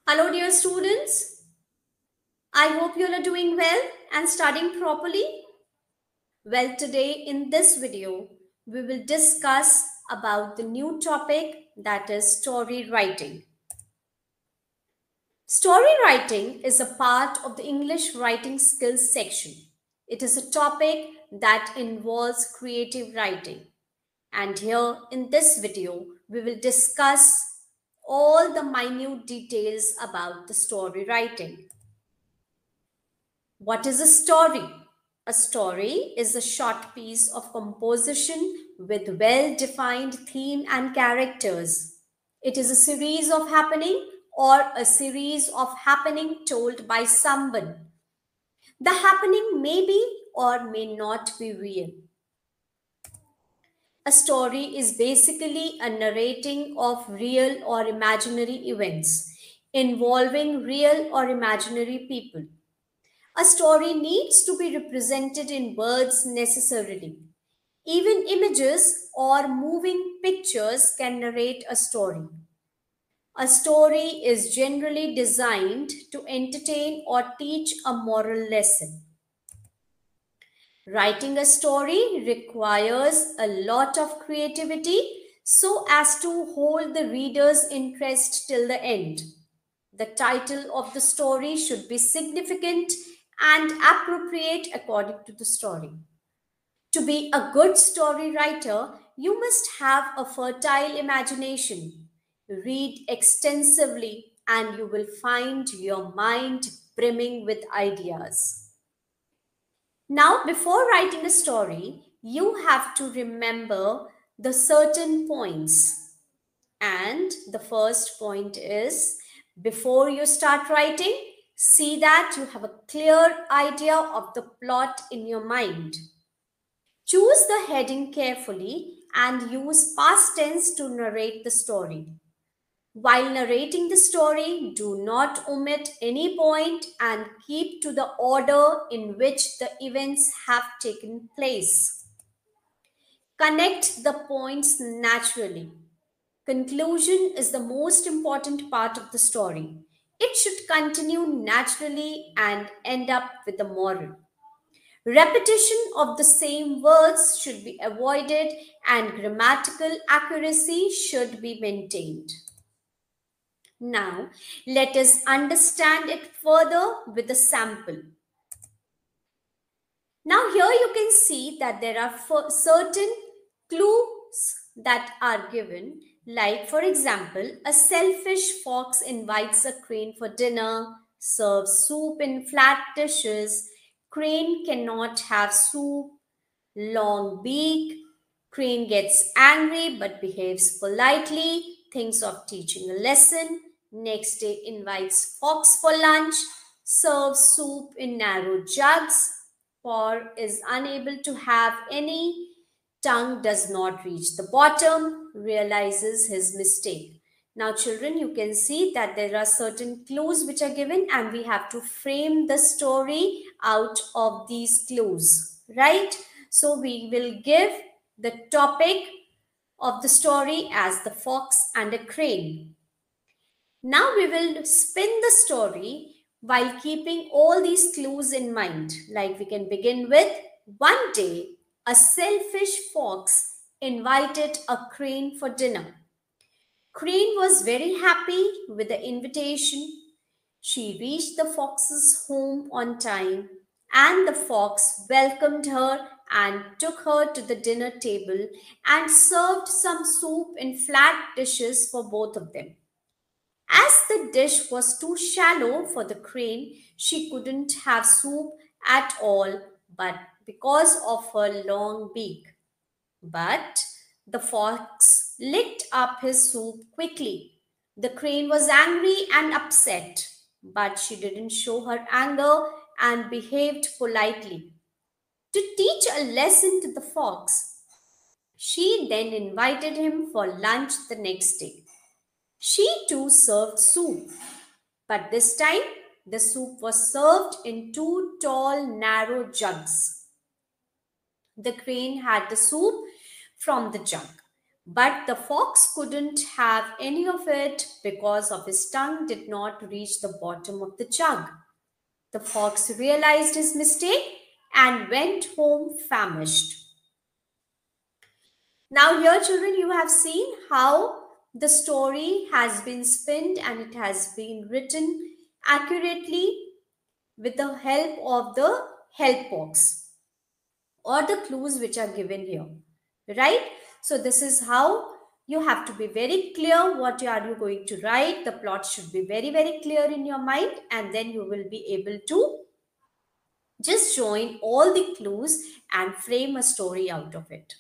Hello, dear students. I hope you all are doing well and studying properly. Well, today in this video, we will discuss about the new topic that is story writing. Story writing is a part of the English writing skills section. It is a topic that involves creative writing. And here in this video, we will discuss all the minute details about the story writing. What is a story? A story is a short piece of composition with well defined theme and characters. It is a series of happening or a series of happening told by someone. The happening may be or may not be real. A story is basically a narrating of real or imaginary events involving real or imaginary people. A story needs to be represented in words necessarily. Even images or moving pictures can narrate a story. A story is generally designed to entertain or teach a moral lesson. Writing a story requires a lot of creativity so as to hold the reader's interest till the end. The title of the story should be significant and appropriate according to the story. To be a good story writer, you must have a fertile imagination. Read extensively, and you will find your mind brimming with ideas. Now, before writing a story, you have to remember the certain points. And the first point is before you start writing, see that you have a clear idea of the plot in your mind. Choose the heading carefully and use past tense to narrate the story. While narrating the story, do not omit any point and keep to the order in which the events have taken place. Connect the points naturally. Conclusion is the most important part of the story. It should continue naturally and end up with a moral. Repetition of the same words should be avoided and grammatical accuracy should be maintained. Now, let us understand it further with a sample. Now, here you can see that there are certain clues that are given. Like, for example, a selfish fox invites a crane for dinner, serves soup in flat dishes. Crane cannot have soup, long beak. Crane gets angry but behaves politely, thinks of teaching a lesson. Next day invites fox for lunch, serves soup in narrow jugs. For is unable to have any, tongue does not reach the bottom, realizes his mistake. Now, children, you can see that there are certain clues which are given, and we have to frame the story out of these clues, right? So, we will give the topic of the story as the fox and a crane. Now, we will spin the story while keeping all these clues in mind. Like we can begin with one day, a selfish fox invited a crane for dinner. Crane was very happy with the invitation. She reached the fox's home on time, and the fox welcomed her and took her to the dinner table and served some soup in flat dishes for both of them. As the dish was too shallow for the crane, she couldn't have soup at all, but because of her long beak. But the fox licked up his soup quickly. The crane was angry and upset, but she didn't show her anger and behaved politely. To teach a lesson to the fox, she then invited him for lunch the next day. She too served soup, but this time the soup was served in two tall, narrow jugs. The crane had the soup from the jug, But the fox couldn't have any of it because of his tongue did not reach the bottom of the jug. The fox realized his mistake and went home famished. Now, here, children, you have seen how the story has been spinned and it has been written accurately with the help of the help box or the clues which are given here, right? So this is how you have to be very clear what are you going to write. The plot should be very, very clear in your mind, and then you will be able to just join all the clues and frame a story out of it.